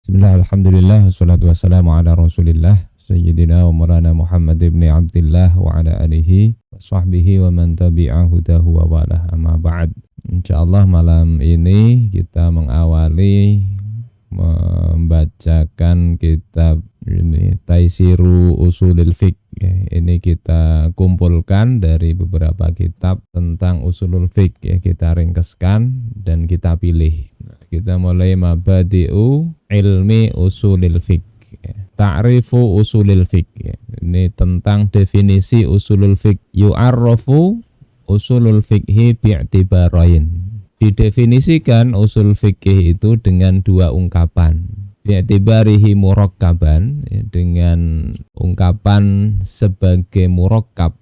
Bismillah, alhamdulillah, wassalatu wassalamu ala rasulillah Sayyidina wa maulana Muhammad ibn Abdillah wa ala alihi wa sahbihi wa man tabi'a hudahu wa walah, amma ba'd. Insyaallah malam ini kita mengawali membacakan kitab ini Taisiru Usulil Fiqh. Ini kita kumpulkan dari beberapa kitab tentang usulul fiqh, kita ringkeskan dan kita pilih. Kita mulai mabadi'u ilmi usulil fiqh. Ta'rifu usulil fiqh. Ini tentang definisi usulul fiqh. Yu'arrafu usulul fiqhi bi'tibarain. Didefinisikan usul fikih itu dengan dua ungkapan. Bi'tibarihi murakkaban, dengan ungkapan sebagai murakkab,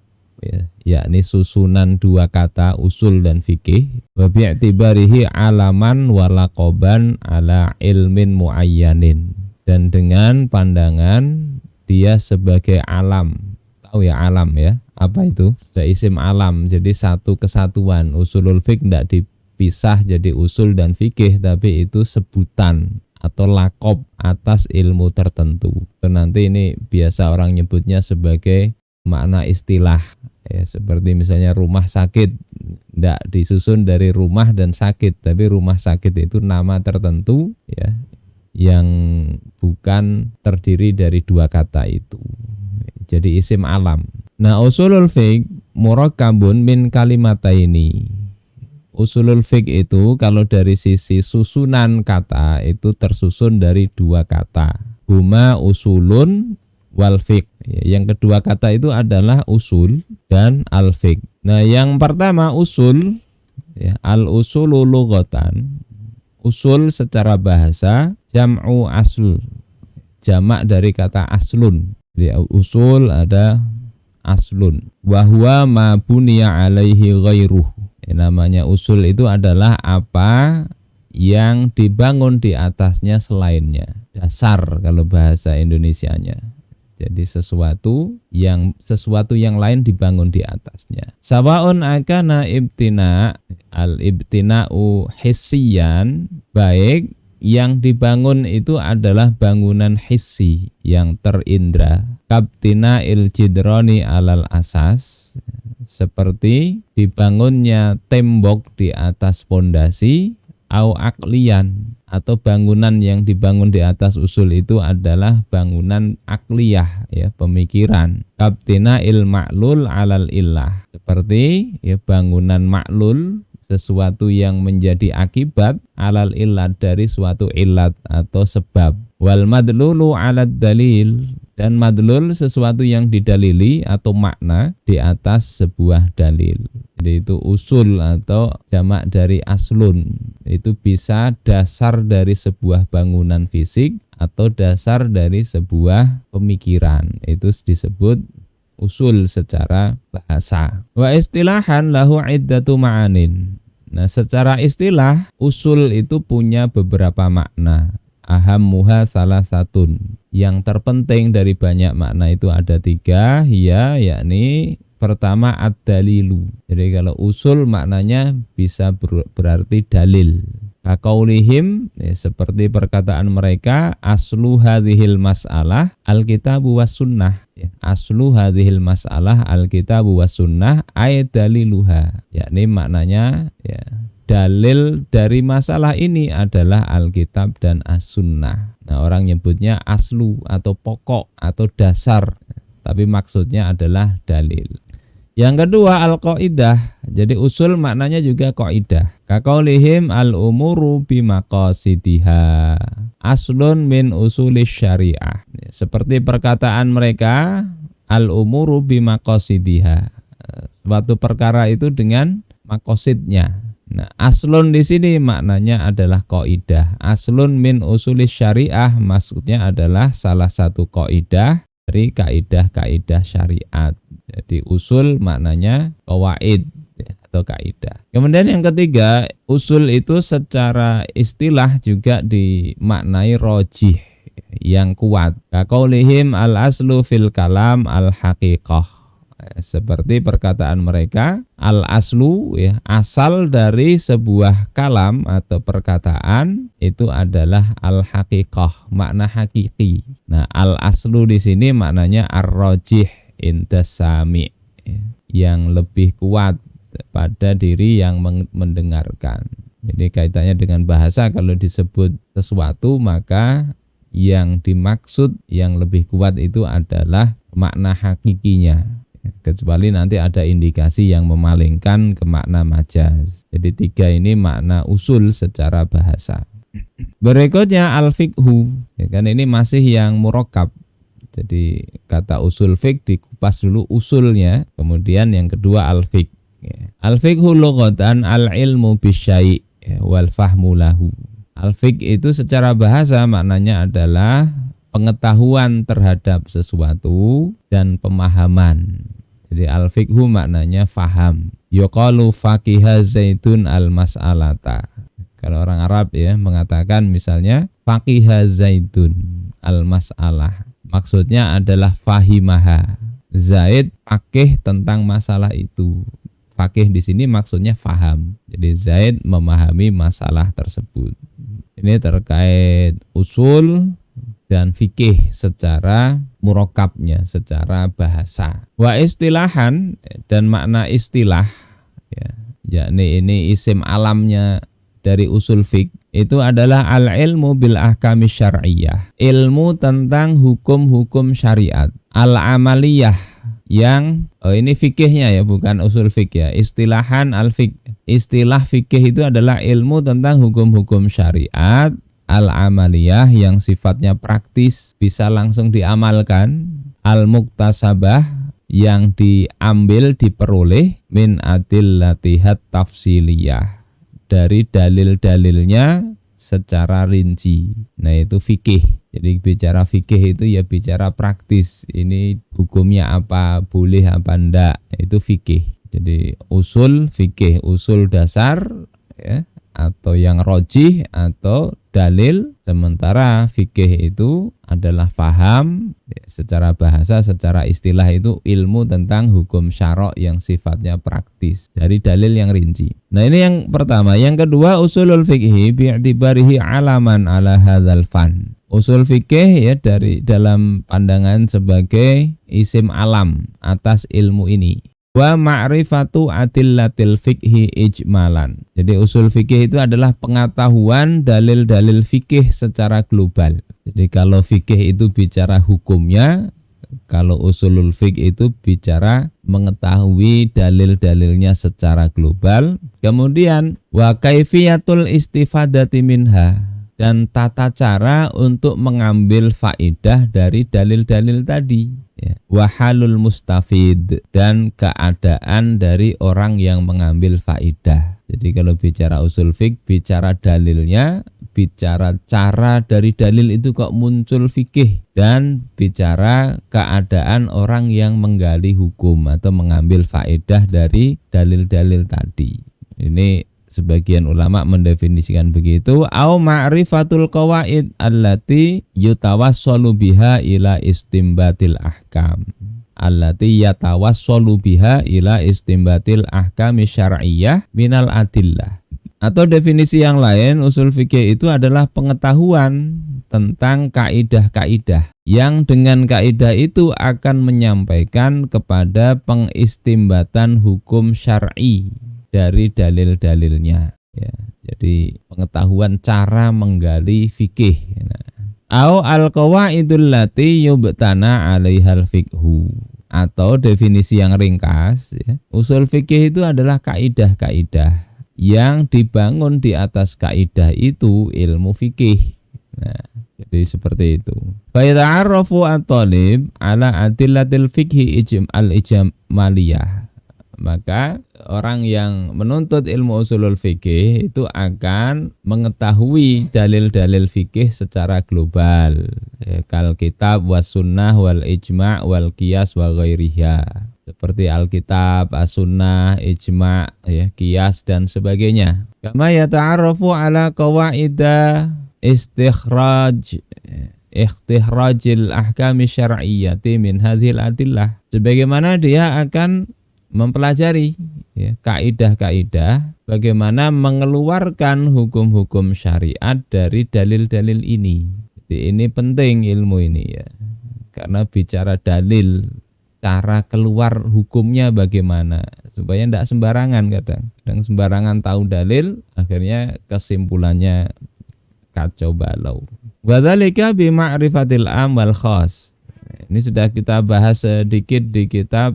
yakni susunan dua kata usul dan fikih. Wa bi'tibarihi alaman wa laqaban ala ilmin muayyanin, dan dengan pandangan dia sebagai alam. Tahu ya alam ya? Apa itu? Ada isim alam, jadi satu kesatuan. Usulul fiqh tidak dipisah jadi usul dan fikih, tapi itu sebutan atau lakob atas ilmu tertentu. Nanti ini biasa orang nyebutnya sebagai makna istilah, ya, seperti misalnya rumah sakit tidak disusun dari rumah dan sakit, tapi rumah sakit itu nama tertentu, ya, yang bukan terdiri dari dua kata itu, jadi isim alam. Nah, usulul fiqh murakkabun min kalimataini. Usulul fiqh itu kalau dari sisi susunan kata itu tersusun dari dua kata. Huma usulun wal fiqh. Yang kedua kata itu adalah usul dan al fiqh. Nah, yang pertama usul, ya, al usulu lughatan. Usul secara bahasa jam'u asl. Jamak dari kata aslun. Jadi usul ada aslun. Wa huwa ma buniya alaihi ghairuh. Namanya usul itu adalah apa yang dibangun di atasnya selainnya. Dasar kalau bahasa Indonesianya. Jadi sesuatu yang lain dibangun di atasnya. Sawaun akana ibtina, al-ibtina'u hissiyan, baik yang dibangun itu adalah bangunan hissi yang terindra. Kabtina il jidrani alal asas, seperti dibangunnya tembok di atas pondasi, au aklian, atau bangunan yang dibangun di atas usul itu adalah bangunan akliyah, ya, pemikiran. Kabtina il ma'lul alal illah, seperti, ya, bangunan ma'lul, sesuatu yang menjadi akibat, alal illat, dari suatu illat atau sebab. Wal madlulu alad dalil, dan madlul sesuatu yang didalili atau makna di atas sebuah dalil. Jadi itu usul atau jamak dari aslun. Itu bisa dasar dari sebuah bangunan fisik atau dasar dari sebuah pemikiran. Itu disebut usul secara bahasa. Wa istilahan lahu iddatu ma'anin. Nah, secara istilah usul itu punya beberapa makna. Ahammuha salah satun. Yang terpenting dari banyak makna itu ada tiga, yakni pertama ad-dalilu. Jadi kalau usul maknanya bisa berarti dalil. Kaqaulihim, ya, seperti perkataan mereka, aslu hadhil mas'alah al-kitabu was sunnah. Ya, aslu hadhil mas'alah al-kitabu was sunnah ay daliluha. Yakni maknanya, ya, dalil dari masalah ini adalah Alkitab dan As-Sunnah. Nah, orang nyebutnya aslu atau pokok atau dasar, tapi maksudnya adalah dalil. Yang kedua al-qaidah. Jadi usul maknanya juga qaidah. Kaqaulihim al-umuru bimaqasidiha aslun min usulis syariah. Seperti perkataan mereka, al-umuru bimaqasidiha. Suatu perkara itu dengan makosidnya. Nah, aslun di sini maknanya adalah qaidah. Aslun min usulis syariah maksudnya adalah salah satu qaidah dari kaidah-kaidah syariat. Jadi usul maknanya qawaid, ya, atau kaidah. Kemudian yang ketiga, usul itu secara istilah juga dimaknai rojih, yang kuat. Kaqaulihim al aslu fil kalam al haqiqah. Seperti perkataan mereka, al-aslu ya, asal dari sebuah kalam atau perkataan itu adalah al-haqiqah, makna hakiki. Nah, al-aslu di sini maknanya ar-rajih indas sami, yang lebih kuat pada diri yang mendengarkan. Jadi kaitannya dengan bahasa, kalau disebut sesuatu maka yang dimaksud yang lebih kuat itu adalah makna hakikinya. Kecuali nanti ada indikasi yang memalingkan ke makna majaz. Jadi 3 ini makna usul secara bahasa. Berikutnya al-fiqhu, ya kan, ini masih yang murakkab. Jadi kata usul fiqh dikupas dulu usulnya, kemudian yang kedua al-fiqh. Al-fiqhu lughatan al-ilmu bisyai' wal fahmu lahu. Al-fiqh itu secara bahasa maknanya adalah pengetahuan terhadap sesuatu dan pemahaman. Jadi al-fiqhu maknanya faham. Yuqalu faqiha zaitun al-mas'alata. Kalau orang Arab ya mengatakan misalnya faqiha zaitun al-mas'alah. Maksudnya adalah fahimaha. Zaid faqih tentang masalah itu. Faqih di sini maksudnya faham. Jadi Zaid memahami masalah tersebut. Ini terkait usul dan fikih secara murakkabnya, secara bahasa. Wa istilahan, dan makna istilah ya, yakni ini isim alamnya dari usul fiqh itu adalah al-ilmu bil ahkami syar'iyyah, ilmu tentang hukum-hukum syariat, al-amaliyah yang ini fikihnya ya, bukan usul fiqh ya. Istilahan al-fiqh, istilah fikih itu adalah ilmu tentang hukum-hukum syariat al-amaliyah yang sifatnya praktis, bisa langsung diamalkan, al-muktasabah yang diambil, diperoleh, min adillatihat tafsiliyah, dari dalil-dalilnya secara rinci. Nah itu fikih. Jadi bicara fikih itu ya bicara praktis. Ini hukumnya apa, boleh apa enggak, itu fikih. Jadi usul fikih, usul dasar ya, atau yang rojih atau dalil. Sementara fikih itu adalah paham ya, secara bahasa, secara istilah itu ilmu tentang hukum syara' yang sifatnya praktis dari dalil yang rinci. Nah ini yang pertama. Yang kedua, usulul fikhi bi'tibarihi alaman ala hadzal fan. Usul fikih ya dari dalam pandangan sebagai isim alam atas ilmu ini. Wa ma'rifatu adillatil fikhi ijmalan. Jadi usul fikih itu adalah pengetahuan dalil-dalil fikih secara global. Jadi kalau fikih itu bicara hukumnya, kalau usulul fikih itu bicara mengetahui dalil-dalilnya secara global. Kemudian wa kaifiyatul istifadati minha, dan tata cara untuk mengambil faedah dari dalil-dalil tadi. Wahalul mustafid, dan keadaan dari orang yang mengambil faedah. Jadi kalau bicara usul fiqh, bicara dalilnya, bicara cara dari dalil itu kok muncul fikih, dan bicara keadaan orang yang menggali hukum atau mengambil faedah dari dalil-dalil tadi. Ini sebagian ulama mendefinisikan begitu. Au ma'rifatul qawaid allati yutawassalu biha ila istimbatil ahkam. Allati yatawassalu biha ila istimbatil ahkami syar'iyyah minal adillah. Atau definisi yang lain, usul fikih itu adalah pengetahuan tentang kaidah-kaidah yang dengan kaidah itu akan menyampaikan kepada pengistimbatan hukum syar'i dari dalil-dalilnya ya. Jadi pengetahuan cara menggali fikih. Au al-qawaidul lati yubtana 'alaihal fiqhu. Atau definisi yang ringkas ya, usul fikih itu adalah kaidah-kaidah yang dibangun di atas kaidah itu ilmu fikih. Nah, jadi seperti itu. Fa yata'arrafu at-talib 'ala adillatil fiqhi al-ijmaliyah. Maka orang yang menuntut ilmu usulul fikih itu akan mengetahui dalil-dalil fikih secara global, kal kitab was sunnah wal ijma' wal qiyas wa ghairiha, seperti alkitab, as-sunnah, ijma', ya, qiyas dan sebagainya. Kama yata'arrafu ala qawaida istikhraj ikhtihrajil ahkami syar'iyyati min hadhil adillah. Sebagaimana dia akan mempelajari ya, kaidah-kaidah bagaimana mengeluarkan hukum-hukum syariat dari dalil-dalil ini. Jadi ini penting ilmu ini ya. Karena bicara dalil, cara keluar hukumnya bagaimana supaya tidak sembarangan kadang sembarangan tahu dalil akhirnya kesimpulannya kacau balau. Wadzalika bi ma'rifatil am wal khas. Ini sudah kita bahas sedikit di kitab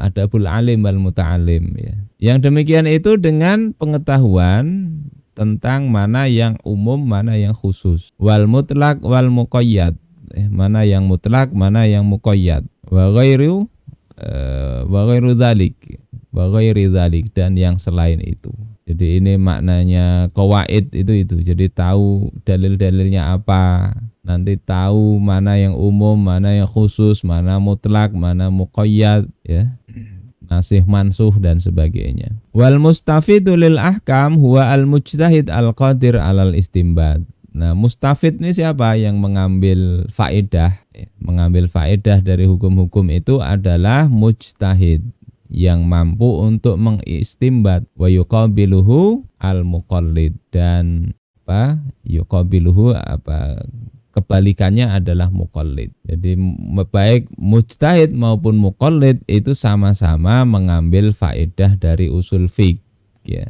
Adabul Alim wal Muta'alim ya. Yang demikian itu dengan pengetahuan tentang mana yang umum, mana yang khusus. Wal mutlak wal muqayyad. Mana yang mutlak, mana yang muqayyad. Wa ghairu dzalik. Wa ghairi dzalik dan yang selain itu. Jadi ini maknanya qawaid itu. Jadi tahu dalil-dalilnya apa. Nanti tahu mana yang umum, mana yang khusus, mana mutlak, mana muqayyad ya. Nasih mansuh dan sebagainya. Wal mustafidu lil ahkam huwa al mujtahid al qadir alal istinbat. Nah, mustafid ini siapa yang mengambil faedah? Mengambil faedah dari hukum-hukum itu adalah mujtahid yang mampu untuk mengistimbat. Wa yuqabiluhu al muqallid dan yuqabiluhu kebalikannya adalah muqallid. Jadi baik mujtahid maupun muqallid itu sama-sama mengambil faedah dari usul fiqh ya.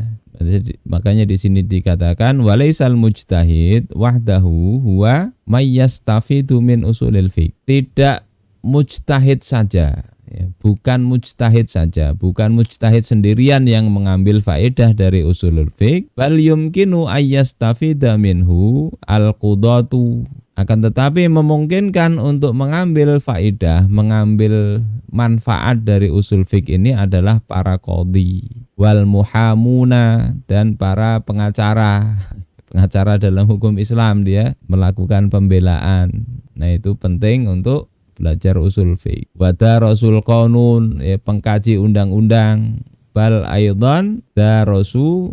Makanya di sini dikatakan walaisal mujtahid wahdahu huwa may yastafidu min usulil fiqh. Tidak mujtahid saja ya, bukan mujtahid saja, bukan mujtahid sendirian yang mengambil faedah dari usulul fiqh, bal yumkinu ayyastafida minhu al-qudatu. Akan tetapi memungkinkan untuk mengambil faedah, mengambil manfaat dari usul fiqh ini adalah para qadhi wal muhamuna dan para pengacara. Pengacara dalam hukum Islam dia melakukan pembelaan. Nah, itu penting untuk belajar usul fiqh. Wada rasul qanun ya, pengkaji undang-undang. Bal aidan darasu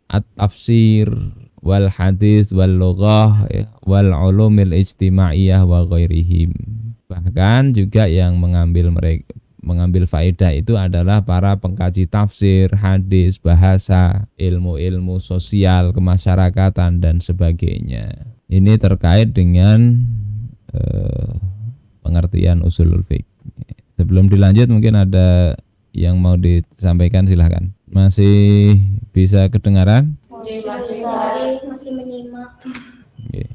at-tafsir wal hadis wal lughah ya, wal ulumil ijtimaiyah wa ghairihim. Bahkan juga yang mengambil faedah itu adalah para pengkaji tafsir, hadis, bahasa, ilmu-ilmu sosial, kemasyarakatan dan sebagainya. Ini terkait dengan pengertian usulul fiqh. Sebelum dilanjut mungkin ada yang mau disampaikan, silahkan. Masih bisa kedengaran? Masih menyimak. Oke.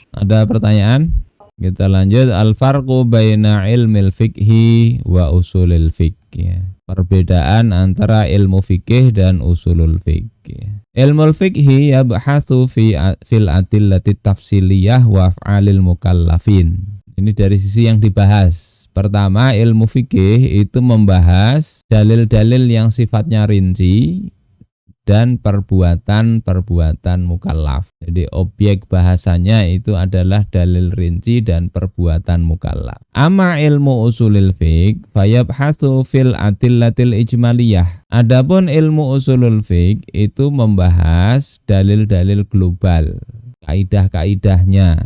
Ada pertanyaan? Kita lanjut. Al-farqu baina ilmil fiqhi wa usulil fiqh ya. Perbedaan antara ilmu fikih dan usulul fiqh ya. Ilmu fiqhi yabhatsu fil adillati tafsiliyah wa af'alil mukallafin. Ini dari sisi yang dibahas. Pertama, ilmu fikih itu membahas dalil-dalil yang sifatnya rinci dan perbuatan-perbuatan mukallaf. Jadi objek bahasanya itu adalah dalil rinci dan perbuatan mukallaf. Amma ilmu usulul fiqh fayabhatsu fil adillatil ijmaliyah. Adapun ilmu usulul fiqh itu membahas dalil-dalil global, kaidah-kaidahnya.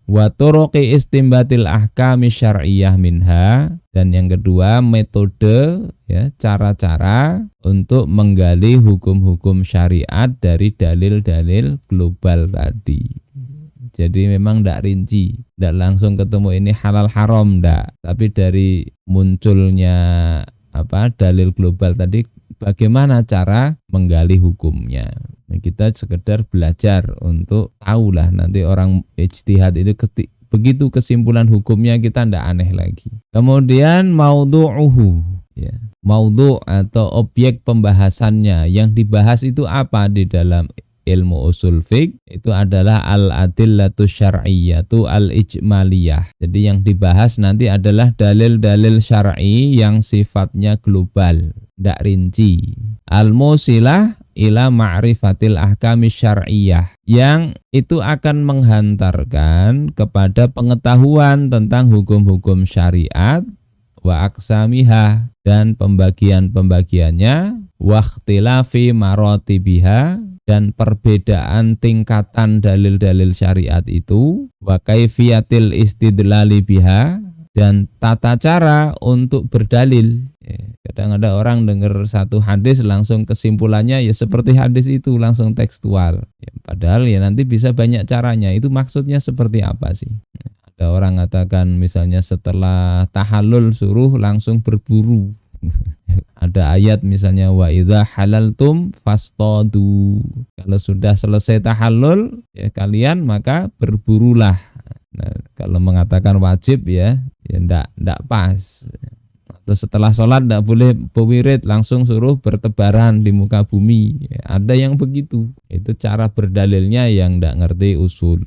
Wa turuqi istimbatil ahkami syar'iyyah minha, dan yang kedua metode ya, cara-cara untuk menggali hukum-hukum syariat dari dalil-dalil global tadi. Jadi memang tidak rinci, tidak langsung ketemu ini halal haram tidak, tapi dari munculnya dalil global tadi bagaimana cara menggali hukumnya. Nah, kita sekedar belajar untuk tahulah nanti orang ijtihad itu begitu kesimpulan hukumnya kita tidak aneh lagi. Kemudian maudhu'uhu ya. Maudhu' atau objek pembahasannya, yang dibahas itu apa di dalam ilmu usul fiqh itu adalah al-adillatu syar'iyyatu al-ijmaliyah. Jadi yang dibahas nanti adalah dalil-dalil syar'i yang sifatnya global, tidak rinci. Al-musilah ila ma'rifatil ahkami syar'iyyah, yang itu akan menghantarkan kepada pengetahuan tentang hukum-hukum syariat wa aqsamiha, dan pembagian-pembagiannya wa ikhtilafi maratibiha, dan perbedaan tingkatan dalil-dalil syariat itu, wa kaifiyatil istidlali biha, dan tata cara untuk berdalil. Kadang ada orang dengar satu hadis langsung kesimpulannya ya seperti hadis itu, langsung tekstual. Padahal ya nanti bisa banyak caranya. Itu maksudnya seperti apa sih? Ada orang katakan misalnya setelah tahallul suruh langsung berburu. Ada ayat misalnya wa idza halaltum fastadu. Kalau sudah selesai tahallul ya kalian maka berburulah. Nah, kalau mengatakan wajib ya ndak pas. Atau setelah sholat ndak boleh pewirid, langsung suruh bertebaran di muka bumi. Ya, ada yang begitu. Itu cara berdalilnya yang ndak ngerti usul.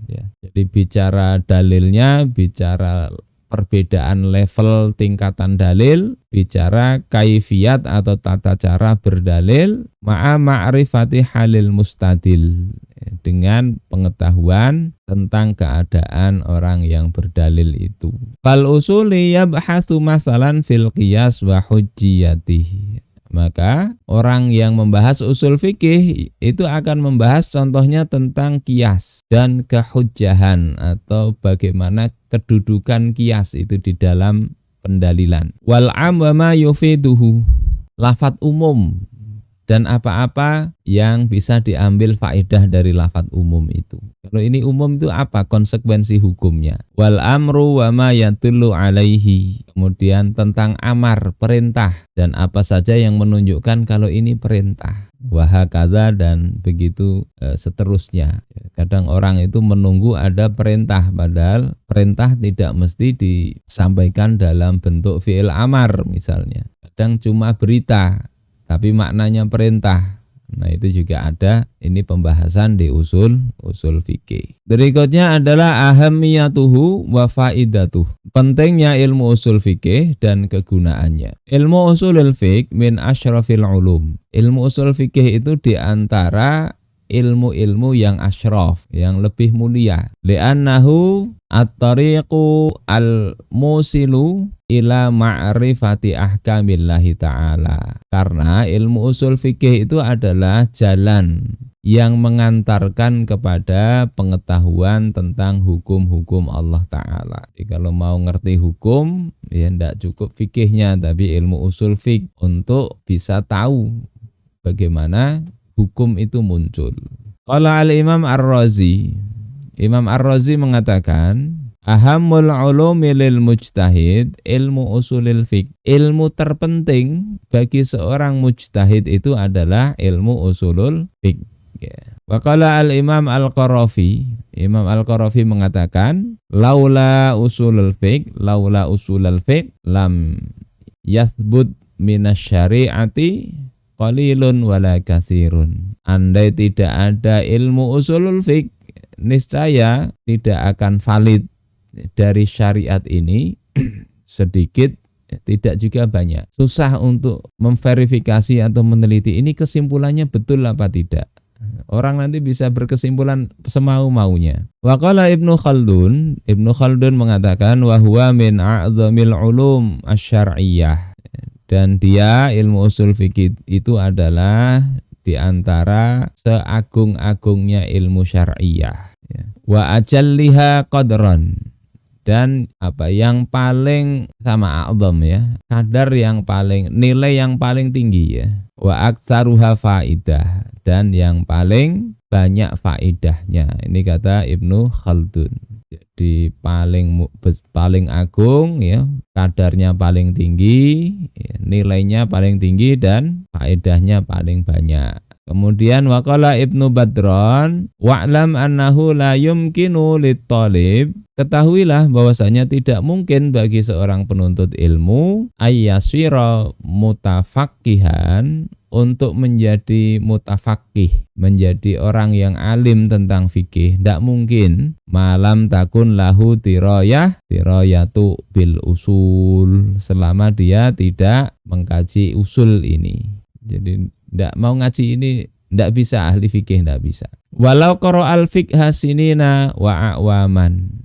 Ya, jadi bicara dalilnya, bicara perbedaan level tingkatan dalil, bicara kaifiyat atau tata cara berdalil, ma'a ma'rifati halil mustadil, dengan pengetahuan tentang keadaan orang yang berdalil itu. Fal usuli yabhasu masalan fil qiyas wa hujjiyatihi. Maka orang yang membahas usul fikih itu akan membahas contohnya tentang qiyas dan kehujjahan atau bagaimana kedudukan qiyas itu di dalam pendalilan. Wal am wa ma yufiduhu, lafadz umum dan apa-apa yang bisa diambil faedah dari lafadz umum itu. Kalau ini umum itu apa? Konsekuensi hukumnya. Wal amru wa ma yadullu alaihi. Kemudian tentang amar, perintah, dan apa saja yang menunjukkan kalau ini perintah. Wahakadha dan begitu seterusnya. Kadang orang itu menunggu ada perintah, padahal perintah tidak mesti disampaikan dalam bentuk fi'il amar misalnya. Kadang cuma berita, tapi maknanya perintah. Nah itu juga ada, ini pembahasan di usul fikih. Berikutnya adalah ahamiyatuhu wa faidatuh. Pentingnya ilmu usul fikih dan kegunaannya. Ilmu usulul fiqh min asyrafil ulum. Ilmu usul fikih itu diantara ilmu-ilmu yang asyraf, yang lebih mulia. Li'annahu at-tariqu al-musilu ila ma'rifati ahkamillahi ta'ala. Karena ilmu usul fikih itu adalah jalan yang mengantarkan kepada pengetahuan tentang hukum-hukum Allah Ta'ala. Jadi kalau mau ngerti hukum, ya tidak cukup fikihnya, tapi ilmu usul fikih untuk bisa tahu bagaimana hukum itu muncul. Qala al-Imam Ar-Razi. Imam Ar-Razi mengatakan, ahammul ulumi lil mujtahid ilmu usulil fiqh. Ilmu terpenting bagi seorang mujtahid itu adalah ilmu usulul fiqh. Wa qala al-Imam Al-Qarafi. Imam Al-Qarafi mengatakan, laula usulul fiqh lam yathbut minasyari'ati qalilun wala katsirun. Andai tidak ada ilmu usulul fiqh, niscaya tidak akan valid dari syariat ini sedikit, tidak juga banyak. Susah untuk memverifikasi atau meneliti ini kesimpulannya betul apa tidak. Orang nanti bisa berkesimpulan semau-maunya. Wa qala Ibnu Khaldun mengatakan wa huwa min a'dzamil ulum asy-syar'iyyah. Dan dia ilmu usul fikih itu adalah di antara seagung-agungnya ilmu syar'iyyah. Wa ajalliha qadran, dan apa yang paling sama a'dzam ya, kadar yang paling, nilai yang paling tinggi ya. Wa aktsaruha faidah, dan yang paling banyak faedahnya. Ini kata Ibnu Khaldun. Jadi paling agung ya, kadarnya paling tinggi, ya, nilainya paling tinggi dan faedahnya paling banyak. Kemudian waqala Ibnu Badron, wa'lam annahu la yumkinu lit-talib. Ketahuilah bahwasanya tidak mungkin bagi seorang penuntut ilmu ayyasira mutafaqqihan, untuk menjadi mutafaqih, menjadi orang yang alim tentang fikih. Tidak mungkin malam takun lahu tirayatu bil usul, selama dia tidak mengkaji usul ini. Jadi tidak mau ngaji ini tidak bisa, ahli fikih tidak bisa. Walau qara'al fiqha sinina wa a'waman,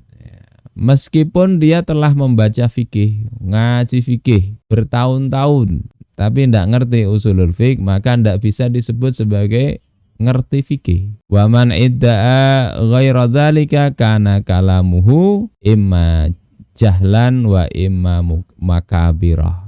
meskipun dia telah membaca fikih, ngaji fikih bertahun-tahun, tapi tidak ngerti usulul fiqh, maka tidak bisa disebut sebagai ngerti fikih. Wa man idda'a ghaira dzalika kana kalamuhu imma jahlan wa imma makabirah.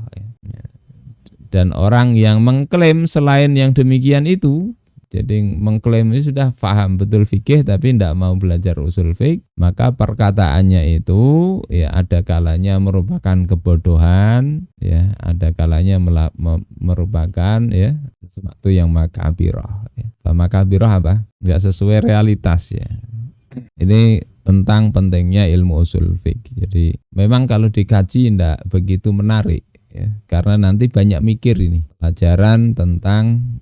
Dan orang yang mengklaim selain yang demikian itu, jadi mengklaim itu sudah paham betul fikih tapi tidak mau belajar usul fikih, maka perkataannya itu ya ada kalanya merupakan kebodohan, ya ada kalanya merupakan ya sesuatu yang makabirah. Ya. Makabirah apa? Enggak sesuai realitas ya. Ini tentang pentingnya ilmu usul fikih. Jadi memang kalau dikaji tidak begitu menarik ya, karena nanti banyak mikir ini. Pelajaran tentang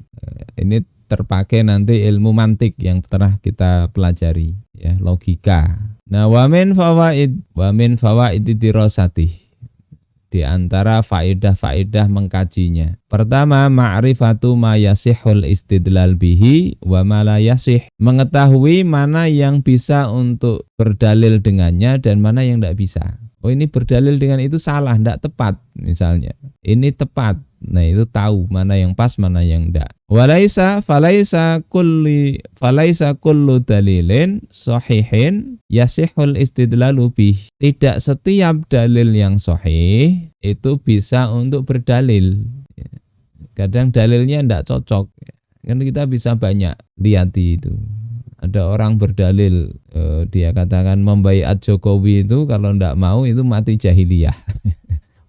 ini terpakai nanti ilmu mantik yang pernah kita pelajari ya, logika. Nah, wa min fawaid dirasati, di antara faedah-faedah mengkajinya. Pertama, ma'rifatu ma yasihul istidlal bihi wa ma la yasih. Mengetahui mana yang bisa untuk berdalil dengannya dan mana yang tidak bisa. Oh, ini berdalil dengan itu salah, tidak tepat misalnya. Ini tepat. Nah, itu tahu mana yang pas, mana yang enggak. Falaisa kullu dalilin sahihin yasihul istidlalu bih. Tidak setiap dalil yang sahih itu bisa untuk berdalil. Kadang dalilnya enggak cocok. Kan kita bisa banyak lihati itu. Ada orang berdalil, dia katakan membaiat Jokowi itu kalau enggak mau itu mati jahiliyah.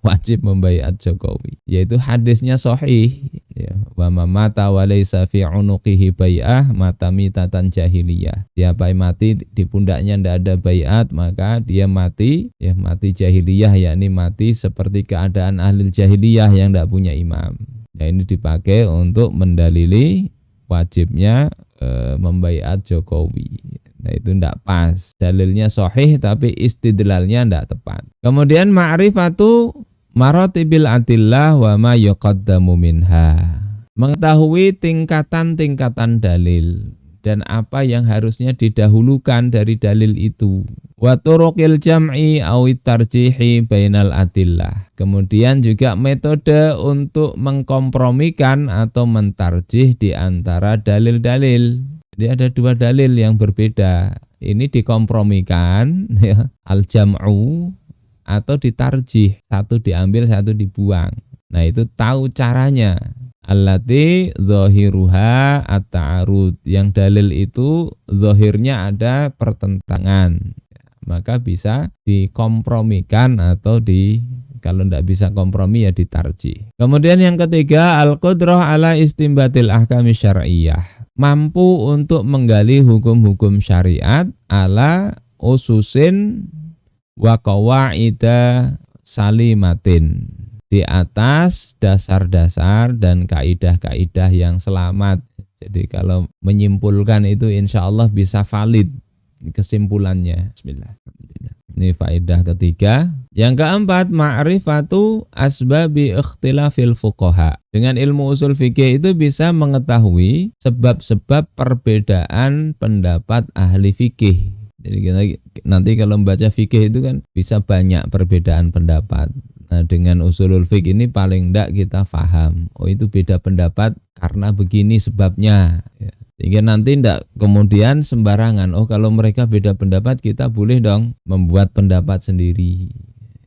Wajib membaiat Jokowi, yaitu hadisnya sahih ya, wa mata wa laisa fi unuqihi bai'ah mata mitatan jahiliyah. Siapa yang mati di pundaknya tidak ada baiat, maka dia mati ya mati jahiliyah, yakni mati seperti keadaan ahli jahiliyah yang tidak punya imam. Nah, ini dipakai untuk mendalili wajibnya membaiat Jokowi. Nah, itu tidak pas. Dalilnya sahih tapi istidlalnya tidak tepat. Kemudian ma'rifatu maratibil adillah wa ma yuqaddamu minha. Mengetahui tingkatan-tingkatan dalil dan apa yang harusnya didahulukan dari dalil itu. Wa turuqil jam'i awit tarjihi bainal adillah. Kemudian juga metode untuk mengkompromikan atau mentarjih di antara dalil-dalil. Jadi ada dua dalil yang berbeda. Ini dikompromikan ya, al-jam'u atau ditarjih, satu diambil satu dibuang. Nah, itu tahu caranya. Allati zahiruha at-ta'arud, yang dalil itu zahirnya ada pertentangan, maka bisa dikompromikan atau kalau tidak bisa kompromi ya ditarjih. Kemudian yang ketiga, al-qudrah ala istimbatil ahkami syar'iyyah, mampu untuk menggali hukum-hukum syariat ala ususin wa qawaida salimatin, di atas dasar-dasar dan kaidah-kaidah yang selamat. Jadi kalau menyimpulkan itu insya Allah bisa valid kesimpulannya. Bismillah. Ini faedah ketiga. Yang keempat, ma'rifatu asbabi ikhtilafil fuqaha. Dengan ilmu usul fikih itu bisa mengetahui sebab-sebab perbedaan pendapat ahli fikih. Jadi kita nanti kalau membaca fikih itu kan bisa banyak perbedaan pendapat. Nah, dengan usulul fiqh ini paling enggak kita paham, oh itu beda pendapat karena begini sebabnya ya. Sehingga nanti enggak kemudian sembarangan, oh kalau mereka beda pendapat kita boleh dong membuat pendapat sendiri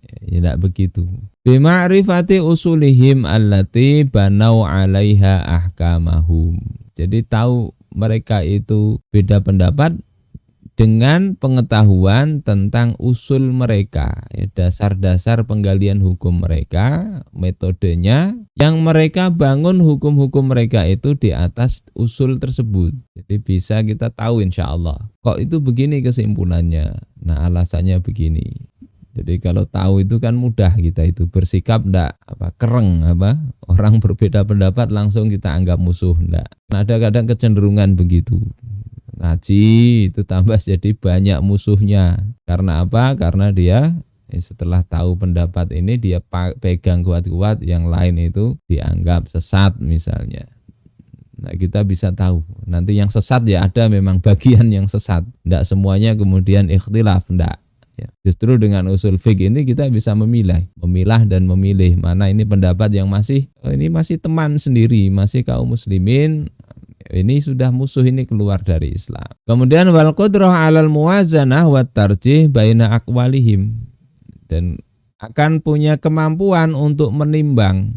ya, enggak begitu. Bima'rifati usulihim allati banau 'alaiha ahkamahum. Jadi tahu mereka itu beda pendapat dengan pengetahuan tentang usul mereka, ya, dasar-dasar penggalian hukum mereka, metodenya, yang mereka bangun hukum-hukum mereka itu di atas usul tersebut. Jadi bisa kita tahu insya Allah, kok itu begini kesimpulannya, nah alasannya begini. Jadi kalau tahu itu kan mudah kita itu bersikap ndak kereng orang berbeda pendapat langsung kita anggap musuh, ndak. Nah, ada kadang kecenderungan begitu. Ngaji itu tambah jadi banyak musuhnya. Karena apa? Karena dia setelah tahu pendapat ini dia pegang kuat-kuat, yang lain itu dianggap sesat misalnya. Nah, kita bisa tahu nanti yang sesat ya ada memang bagian yang sesat, tidak semuanya kemudian ikhtilaf, tidak ya. Justru dengan usul fiqh ini kita bisa memilah dan memilih mana ini pendapat yang masih ini masih teman sendiri, masih kaum muslimin Ini sudah musuh, ini keluar dari Islam. Kemudian wal qudrah 'alal muwazanah wat tarjih baina aqwalihim, dan akan punya kemampuan untuk menimbang,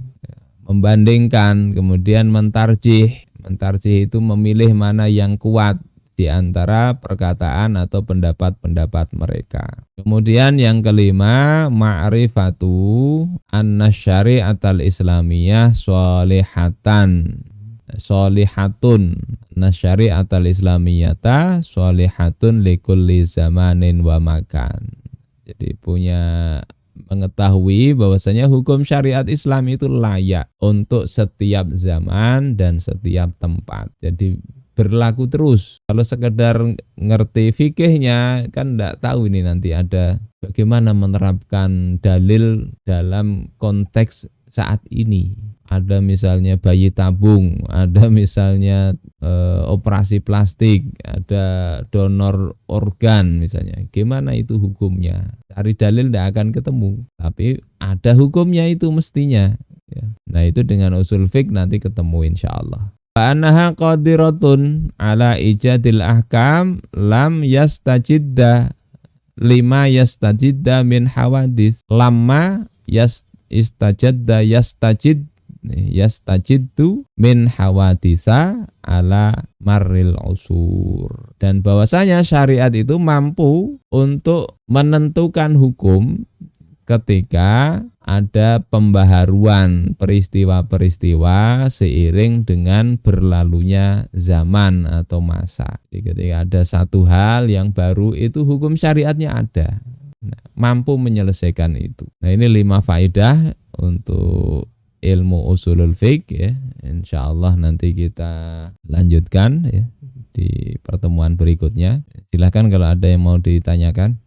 membandingkan, kemudian mentarjih. Mentarjih itu memilih mana yang kuat di antara perkataan atau pendapat-pendapat mereka. Kemudian yang kelima, ma'rifatu anna syari'atal islamiyah sholihatan. Sholihatun nasyari'atal islamiyata sholihatun likulli zamanin wa makan. Jadi punya mengetahui bahwasanya hukum syariat Islam itu layak untuk setiap zaman dan setiap tempat. Jadi berlaku terus. Kalau sekedar ngerti fikihnya kan enggak tahu ini nanti ada bagaimana menerapkan dalil dalam konteks saat ini. Ada misalnya bayi tabung, ada misalnya operasi plastik, ada donor organ misalnya. Gimana itu hukumnya? Cari dalil tidak akan ketemu, tapi ada hukumnya itu mestinya. Ya. Nah itu dengan usul fiqh nanti ketemu insya Allah. Fa'anaha qadiratun ala ijadil ahkam lam yastajidda lima yastajidda min hawadith lamma istajadda yastajiddu min hawaditha ala marril usur. Dan bahwasanya syariat itu mampu untuk menentukan hukum ketika ada pembaharuan peristiwa-peristiwa seiring dengan berlalunya zaman atau masa. Jadi ketika ada satu hal yang baru itu hukum syariatnya ada. Nah, mampu menyelesaikan itu. Nah, ini 5 faedah untuk ilmu usulul fiqh ya. Insyaallah nanti kita lanjutkan ya di pertemuan berikutnya. Silakan kalau ada yang mau ditanyakan.